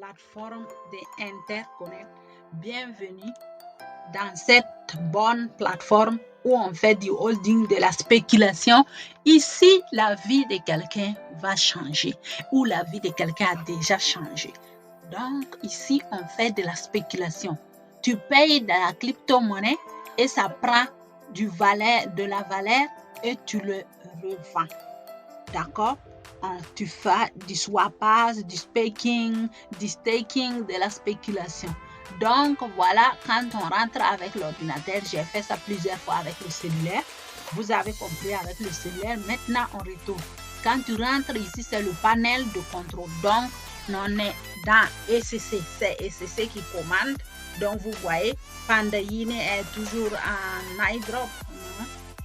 plateforme d'Interconnect. Bienvenue dans cette bonne plateforme où on fait du holding, de la spéculation. Ici, la vie de quelqu'un va changer ou la vie de quelqu'un a déjà changé. Donc, ici, on fait de la spéculation. Tu payes de la crypto-monnaie et ça prend de la valeur et tu le revends. D'accord? Tu fais du swappage, du staking, de la spéculation. Donc, voilà, quand on rentre avec l'ordinateur, j'ai fait ça plusieurs fois avec le cellulaire. Vous avez compris avec le cellulaire. Maintenant, on retourne. Quand tu rentres ici, c'est le panel de contrôle. Donc, on est dans ECC. C'est ECC qui commande. Donc, vous voyez, Pandayine est toujours en iDrop.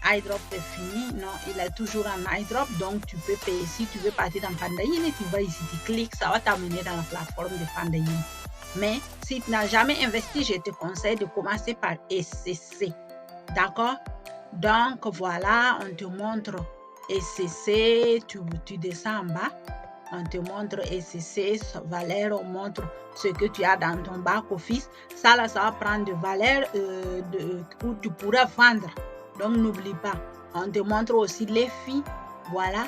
iDrop est fini, non, il est toujours en iDrop, donc tu peux payer. Si tu veux partir dans Pandayine, tu vas ici, tu cliques, ça va t'amener dans la plateforme de Pandayine. Mais si tu n'as jamais investi, je te conseille de commencer par ECC. D'accord? Donc voilà, on te montre ECC, tu descends en bas, on te montre ECC, valeur, on montre ce que tu as dans ton back-office. Ça là, ça va prendre de valeur où tu pourras vendre. Donc, n'oublie pas, on te montre aussi les filles. Voilà,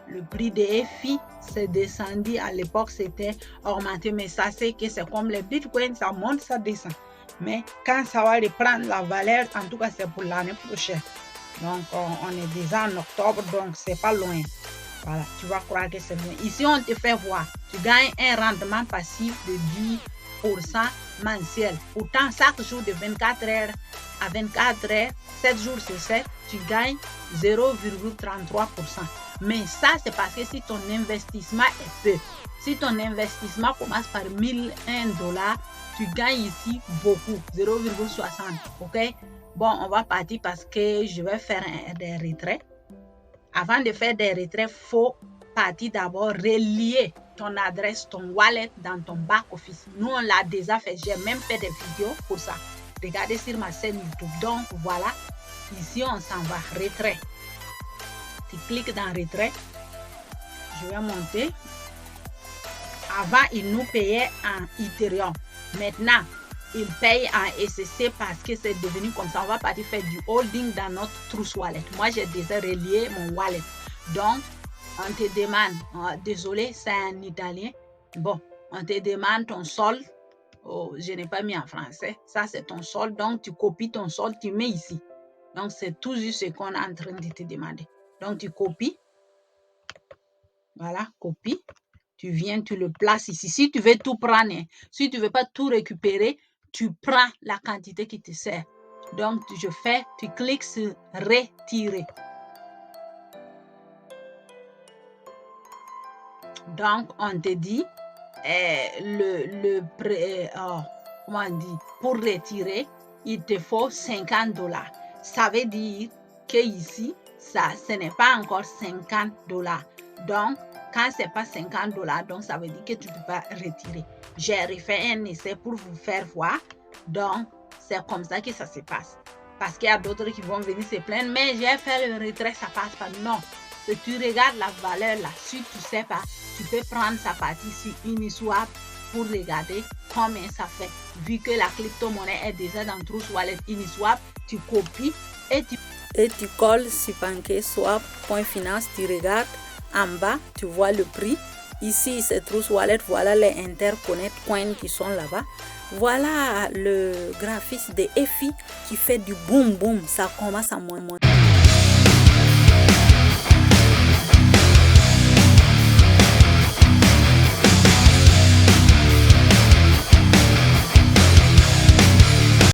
le prix des filles, c'est descendu. À l'époque, c'était augmenté. Mais ça, c'est que c'est comme les bitcoins, ça monte, ça descend. Mais quand ça va reprendre la valeur, en tout cas, c'est pour l'année prochaine. Donc, on est déjà en octobre, donc c'est pas loin. Voilà, tu vas croire que c'est loin. Ici, on te fait voir. Tu gagnes un rendement passif de 10% mensuel. Pourtant, chaque jour de 24 heures à 24 heures, 7 jours sur 7, tu gagnes 0,33%. Mais ça, c'est parce que si ton investissement est peu, si ton investissement commence par 1001 $, tu gagnes ici beaucoup, 0,60. Ok? Bon, on va partir parce que je vais faire des retraits. Avant de faire des retraits, il faut partir d'abord relier ton adresse, ton wallet dans ton back-office. Nous, on l'a déjà fait. J'ai même fait des vidéos pour ça. Regardez sur ma chaîne YouTube. Donc, voilà. Ici, on s'en va. Retrait. Tu cliques dans retrait. Je vais monter. Avant, il nous payait en Ethereum. Maintenant, il paye en ECC parce que c'est devenu comme ça. On va partir faire du holding dans notre Trust Wallet. Moi, j'ai déjà relié mon wallet. Donc, on te demande, désolé, c'est en italien. Bon, on te demande ton solde. Oh, je n'ai pas mis en français. Ça, c'est ton solde. Donc, tu copies ton solde, tu mets ici. Donc, c'est tout juste ce qu'on est en train de te demander. Donc, tu copies. Voilà, copie. Tu viens, tu le places ici. Si tu veux tout prendre, si tu ne veux pas tout récupérer, tu prends la quantité qui te sert. Donc, tu cliques sur retirer. Donc, on te dit, comment on dit, pour retirer, il te faut 50 $. Ça veut dire que ici, ce n'est pas encore 50 $. Donc, quand ce n'est pas 50 $, donc ça veut dire que tu ne peux pas retirer. J'ai refait un essai pour vous faire voir. Donc, c'est comme ça que ça se passe. Parce qu'il y a d'autres qui vont venir se plaindre, mais j'ai fait le retrait, ça passe pas. Non. Si tu regardes la valeur là, si tu ne sais pas, tu peux prendre sa partie sur Uniswap pour regarder combien ça fait. Vu que la crypto-monnaie est déjà dans Trust Wallet Uniswap, tu copies et tu colles sur PancakeSwap.finance, tu regardes en bas, tu vois le prix. Ici, c'est Trust Wallet, voilà les Interconnect coins qui sont là-bas. Voilà le graphisme de EFI qui fait du boom boom, ça commence à monter.